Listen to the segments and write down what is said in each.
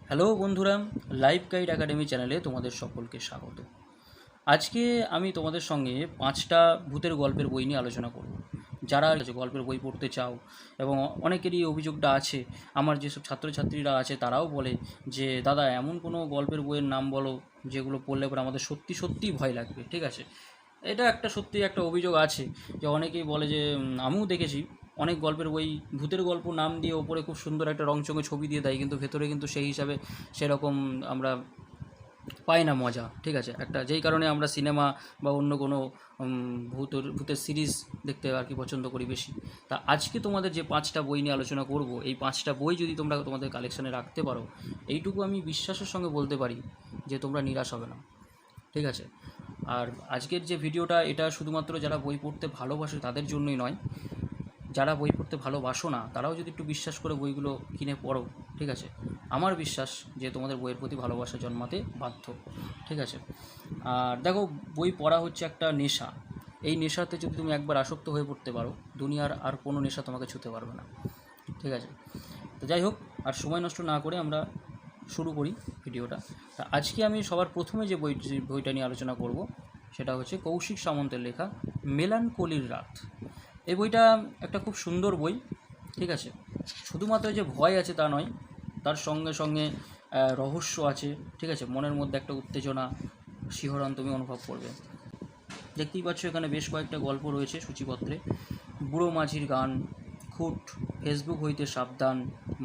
Hello বন্ধুরা, life guide academy চ্যানেলে তোমাদের সকলকে স্বাগত। আজকে আমি তোমাদের সঙ্গে 5টা ভূতের গল্পের বই নিয়ে আলোচনা করব। যারা গল্পের বই পড়তে চাও, এবং অনেকেরই অভিযোগটা আছে, আমার যেসব ছাত্রছাত্রীরা আছে তারাও বলে যে দাদা এমন কোনো গল্পের বইয়ের নাম বলো যেগুলো পড়লে পরে আমাদের সত্যি সত্যিই ভয় লাগবে। ঠিক আছে, এটা একটা সত্যি একটা অভিযোগ আছে যে অনেকেই বলে যে আমিও দেখেছি অনেক গল্পের বই ভূতের গল্প নাম দিয়ে ওপরে খুব সুন্দর একটা রংচঙে ছবি দিয়ে দেয়, কিন্তু ভেতরে কিন্তু সেই হিসাবে সেরকম আমরা পাই না মজা। ঠিক আছে, একটা যেই কারণে আমরা সিনেমা বা অন্য কোনো ভূতের সিরিজ দেখতে আর কি পছন্দ করি বেশি। তা আজকে তোমাদের যে 5টা বই নিয়ে আলোচনা করব, এই 5টা বই যদি তোমরা তোমাদের কালেকশানে রাখতে পারো, এইটুকু আমি বিশ্বাসের সঙ্গে বলতে পারি যে তোমরা নিরাশ হবে না। ঠিক আছে, আর আজকের যে ভিডিওটা এটা শুধুমাত্র যারা বই পড়তে ভালোবাসে তাদের জন্যই নয়, যারা বই পড়তে ভালোবাসো না তারাও যদি একটু বিশ্বাস করে বইগুলো কিনে পড়ো, ঠিক আছে, আমার বিশ্বাস যে তোমাদের বইয়ের প্রতি ভালোবাসা জন্মাতে বাধ্য। ঠিক আছে, আর দেখো, বই পড়া হচ্ছে একটা নেশা। এই নেশাতে যদি তুমি একবার আসক্ত হয়ে পড়তে পারো, দুনিয়ার আর কোনো নেশা তোমাকে ছুঁতে পারবে না। ঠিক আছে, তো যাই হোক, আর সময় নষ্ট না করে আমরা শুরু করি ভিডিওটা। তা আজকে আমি সবার প্রথমে যে বইটা নিয়ে আলোচনা করব সেটা হচ্ছে কৌশিক সামন্তের লেখা মেলানকোলির রাত। এই বইটা একটা খুব সুন্দর বই। ঠিক আছে, শুধুমাত্র যে ভয় আছে তা নয়, তার সঙ্গে সঙ্গে রহস্য আছে। ঠিক আছে, মনের মধ্যে একটা উত্তেজনা, শিহরণ তুমি অনুভব করবে। দেখতেই পাচ্ছ এখানে বেশ কয়েকটা গল্প রয়েছে সূচিপত্রে: বুড়ো মাঝির গান, খুঁট, ফেসবুক হইতে সাবধান,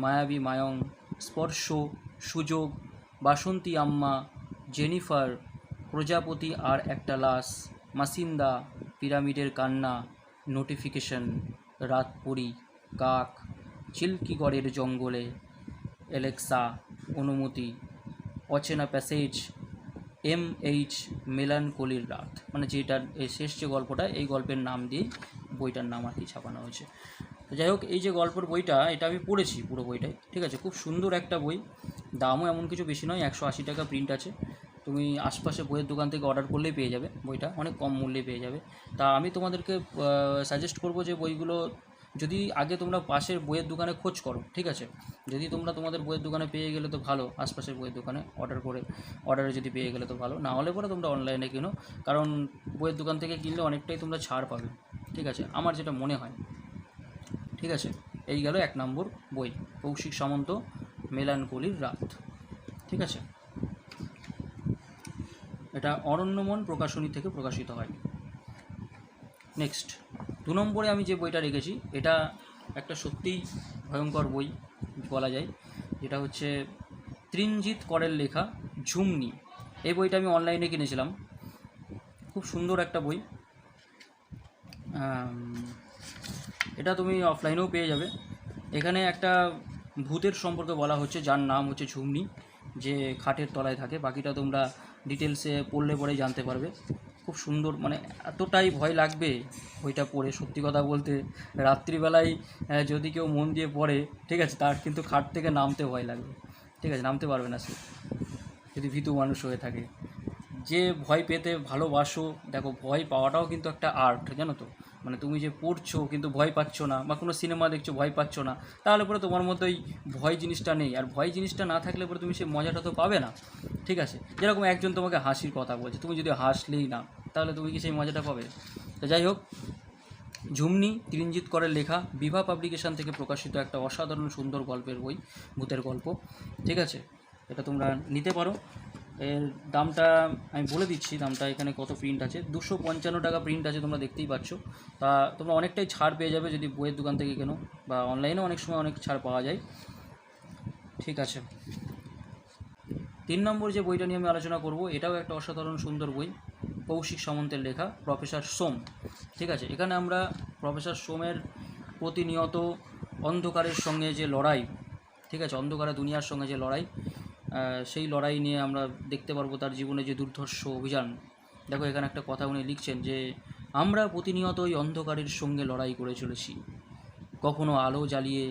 মায়াবী মায়ং, স্পর্শ, সুযোগ, বাসন্তী আম্মা, জেনিফার, প্রজাপতি আর একটা লাশ, মাসিন্দা, পিরামিডের কান্না, নোটিফিকেশন, রাতপুরী, কাক, চিল্কিগড়ের জঙ্গলে, এলেক্সা, অনুমতি, অচেনা প্যাসেজ, MH মেলানকোলির রাত। মানে যেটার এই শেষ যে গল্পটা, এই গল্পের নাম দিয়েই বইটার নাম আর কি ছাপানো হয়েছে। তো যাই হোক, এই যে গল্পের বইটা এটা আমি পড়েছি পুরো বইটাই। ঠিক আছে, খুব সুন্দর একটা বই, দামও এমন কিছু বেশি নয়, 180 টাকা প্রিন্ট আছে। তুমি আশপাশে বইয়ের দোকান থেকে অর্ডার করলেই পেয়ে যাবে বইটা, অনেক কম মূল্যে পেয়ে যাবে। তা আমি তোমাদেরকে সাজেস্ট করব যে বইগুলো যদি আগে তোমরা পাশের বইয়ের দোকানে খোঁজ করো। ঠিক আছে, যদি তোমরা তোমাদের বইয়ের দোকানে পেয়ে গেলে তো ভালো, আশপাশের বইয়ের দোকানে অর্ডারে যদি পেয়ে গেলে তো ভালো, না হলে পরে তোমরা অনলাইনে কিনো, কারণ বইয়ের দোকান থেকে কিনলে অনেকটাই তোমরা ছাড় পাবে। ঠিক আছে, আমার যেটা মনে হয়। ঠিক আছে, এই গেল 1 নম্বর বই, কৌশিক সামন্ত মেলানকোলির রাত। ঠিক আছে, এটা অরণ্যমন প্রকাশনী থেকে প্রকাশিত হয়। নেক্সট, 2 নম্বরে আমি যে বইটা রেখেছি এটা একটা সত্যিই ভয়ঙ্কর বই বলা যায়, যেটা হচ্ছে ত্রিনজিৎ করের লেখা ঝুমনি। এই বইটা আমি অনলাইনে কিনেছিলাম, খুব সুন্দর একটা বই। এটা তুমি অফলাইনেও পেয়ে যাবে। এখানে একটা ভূতের সম্পর্কে বলা হচ্ছে যার নাম হচ্ছে ঝুমনি, যে খাটের তলায় থাকে। বাকিটা তোমরা ডিটেলসে পড়লে পরেই জানতে পারবে। খুব সুন্দর, মানে এতটাই ভয় লাগবে বইটা পড়ে, সত্যি কথা বলতে রাত্রিবেলায় যদি কেউ মন দিয়ে পড়ে, ঠিক আছে, তার কিন্তু খাট থেকে নামতে ভয় লাগবে। ঠিক আছে, নামতে পারবে না সে, যদি ভীতু মানুষ হয়ে থাকে। যে ভয় পেতে ভালোবাসো, দেখো ভয় পাওয়াটাও কিন্তু একটা আর্ট, জানো তো। মানে তুমি যে পড়ছো কিন্তু ভয় পাচ্ছ না, বা কোনো সিনেমা দেখছো ভয় পাচ্ছ না, তাহলে পরে তোমার মধ্যে ওই ভয় জিনিসটা নেই। আর ভয় জিনিসটা না থাকলে পরে তুমি সেই মজাটা তো পাবে না। ঠিক আছে, যেরকম একজন তোমাকে হাসির কথা বলছে, তুমি যদি হাসলেই না, তাহলে তুমি কি সেই মজাটা পাবে? তো যাই হোক, ঝুমনি ত্রিনজিৎ করের লেখা, বিভা পাবলিকেশন থেকে প্রকাশিত একটা অসাধারণ সুন্দর গল্পের বই, ভূতের গল্প। ঠিক আছে, এটা তোমরা নিতে পারো। এর দামটা আমি বলে দিচ্ছি, দামটা এখানে কত প্রিন্ট আছে, 255 টাকা প্রিন্ট আছে, তোমরা দেখতেই পাচ্ছ। তা তোমরা অনেকটাই ছাড় পেয়ে যাবে যদি বইয়ের দোকান থেকে কেনো, বা অনলাইনেও অনেক সময় অনেক ছাড় পাওয়া যায়। ঠিক আছে, 3 নম্বর যে বইটা নিয়ে আমি আলোচনা করব এটাও একটা অসাধারণ সুন্দর বই, কৌশিক সামন্তের লেখা প্রফেসর সোম। ঠিক আছে, এখানে আমরা প্রফেসর সোমের প্রতিনিয়ত অন্ধকারের সঙ্গে যে লড়াই, ঠিক আছে, অন্ধকারের দুনিয়ার সঙ্গে যে লড়াই, সেই লড়াই নিয়ে আমরা দেখতে পারবো তার জীবনে যে দুর্ধর্ষ অভিযান। দেখো এখানে একটা কথা উনি লিখছেন যে আমরা প্রতিনিয়ত ওই অন্ধকারের সঙ্গে লড়াই করে চলেছি, কখনো আলো জ্বালিয়ে,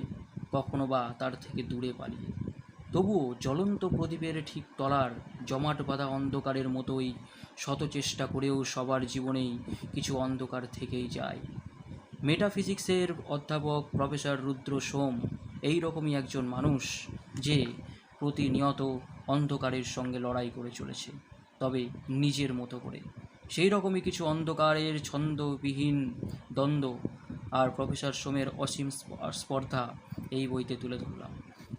কখনো বা তার থেকে দূরে পালিয়ে। তবুও জ্বলন্ত প্রদীপের ঠিক তলার জমাট বাঁধা অন্ধকারের মতোই শত চেষ্টা করেও সবার জীবনেই কিছু অন্ধকার থেকেই যায়। মেটাফিজিক্সের অধ্যাপক প্রফেসর রুদ্র সোম এই রকমই একজন মানুষ, যে প্রতিনিয়ত অন্ধকারের সঙ্গে লড়াই করে চলেছে, তবে নিজের মতো করে। সেই রকমই কিছু অন্ধকারের ছন্দবিহীন দ্বন্দ্ব আর প্রফেসর সোমের অসীম স্পর্ধা এই বইতে তুলে ধরলাম।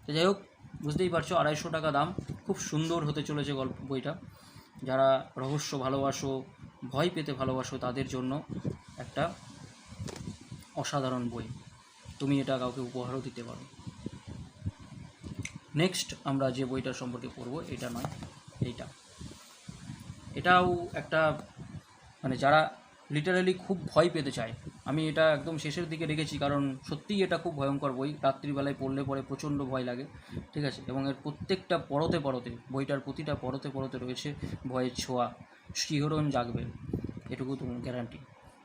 তো যাই হোক, বুঝতেই পারছো 250 টাকা দাম। খুব সুন্দর হতে চলেছে বইটা। যারা রহস্য ভালোবাসো, ভয় পেতে ভালোবাসো, তাদের জন্য একটা অসাধারণ বই। তুমি এটা কাউকে উপহারও দিতে পারো। নেক্সট আমরা যে বইটার সম্পর্কে পড়বো, এটা নয়, এটাও একটা মানে যারা লিটারালি খুব ভয় পেতে চায়, আমি এটা একদম শেষের দিকে রেখেছি, কারণ সত্যিই এটা খুব ভয়ঙ্কর বই। রাত্রিবেলায় পড়লে পরে প্রচণ্ড ভয় লাগে, ঠিক আছে। এবং এর প্রত্যেকটা পরতে বইটার প্রতিটা পরতে রয়েছে ভয়ের ছোঁয়া, শিহরণ জাগবে, এটুকু তুমি গ্যারান্টি,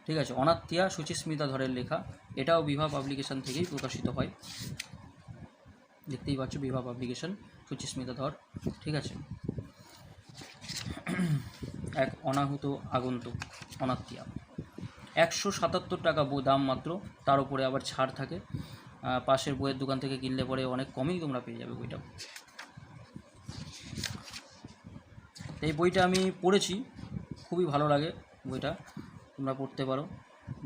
ঠিক আছে। অনাত্মীয়া সুচিস্মিতা ধরের লেখা। এটাও বিভা পাবলিকেশন থেকেই প্রকাশিত হয়, দেখতেই পাচ্ছ, বিভা পাবলিকেশন, সুচিস্মিতা ধর, ঠিক আছে। এক অনাহুত আগন্তুক, অনাত্মীয়া। 177 টাকা দাম মাত্র, তার উপরে আবার ছাড় থাকে। পাশের বইয়ের দোকান থেকে কিনলে পরে অনেক কমেই তোমরা পেয়ে যাবে বইটা। এই বইটা আমি পড়েছি, খুবই ভালো লাগে বইটা, তোমরা পড়তে পারো।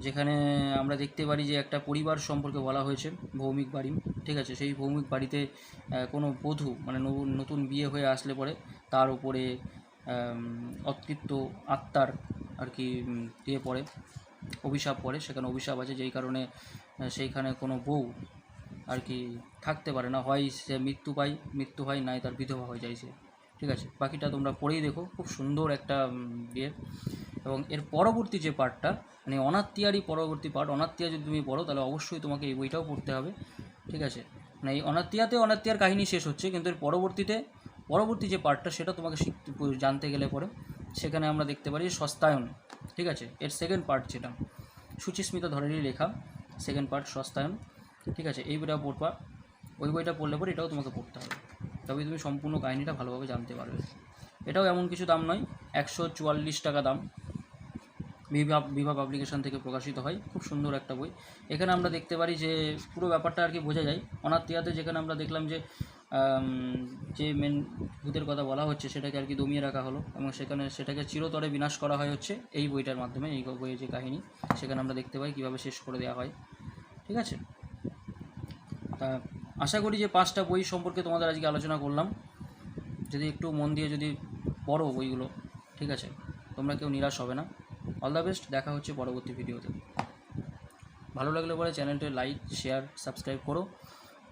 যেখানে আমরা দেখতে পারি যে একটা পরিবার সম্পর্কে বলা হয়েছে, ভৌমিক বাড়ি, ঠিক আছে। সেই ভৌমিক বাড়িতে কোনো বধূ মানে নতুন বিয়ে হয়ে আসলে পরে তার উপরে অতৃপ্ত আত্মার আর কি পড়ে, অভিশাপ পড়ে। সেখানে অভিশাপ আছে, যেই কারণে সেইখানে কোনো বউ আর কি থাকতে পারে না, হয় সে মৃত্যু হয়, নাই তার বিধবা হয়ে যায় সে, ঠিক আছে। বাকিটা তোমরা পড়েই দেখো, খুব সুন্দর একটা ইয়ে। এবং এর পরবর্তী যে পার্টটা, মানে অনাত্মীয়ারই পরবর্তী পার্ট, অনাত্মীয়া যদি তুমি পড়ো তাহলে অবশ্যই তোমাকে এই বইটাও পড়তে হবে, ঠিক আছে। মানে এই অনাত্মীয়ার কাহিনী শেষ হচ্ছে, কিন্তু এর পরবর্তী যে পার্টটা সেটা তোমাকে জানতে গেলে পরে সেখানে আমরা দেখতে পারি সস্তায়ন, ঠিক আছে। এর সেকেন্ড পার্ট যেটা সুচিস্মিতা ধরেরই লেখা, সেকেন্ড পার্ট সস্তায়ন, ঠিক আছে। এই বইটা পড়বা, ওই বইটা পড়লে পরে এটাও তোমাকে পড়তে হবে, তবে তুমি সম্পূর্ণ কাহিনীটা ভালোভাবে জানতে পারবে। এটাও এমন কিছু দাম নয়, 144 টাকা দাম। বিভা পাবলিকেশন থেকে প্রকাশিত হয়, খুব সুন্দর একটা বই। এখানে আমরা দেখতে পারি যে পুরো ব্যাপারটা আর কি বোঝা যায়। অনাত্মীয়াতে যেখানে আমরা দেখলাম যে যে মেন ভূতের কথা বলা হচ্ছে সেটাকে আর কি দমিয়ে রাখা হলো, এবং সেটাকে চিরতরে বিনাশ করা হয় হচ্ছে এই বইটার মাধ্যমে। এই বইয়ের যে কাহিনী সেখানে আমরা দেখতে পাই কীভাবে শেষ করে দেওয়া হয়, ঠিক আছে। তা আশা করি যে 5টা বই সম্পর্কে তোমাদের আজকে আলোচনা করলাম, যদি একটু মন দিয়ে যদি পড়ো বইগুলো, ঠিক আছে, তোমরা কেউ নিরাশ হবে না। অল দ্য বেস্ট, দেখা হচ্ছে পরবর্তী ভিডিওতে। ভালো লাগলে পরে চ্যানেলটি লাইক, শেয়ার, সাবস্ক্রাইব করো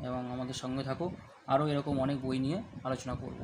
এবং আমাদের সঙ্গে থাকো। আরও এরকম অনেক বই নিয়ে আলোচনা করব।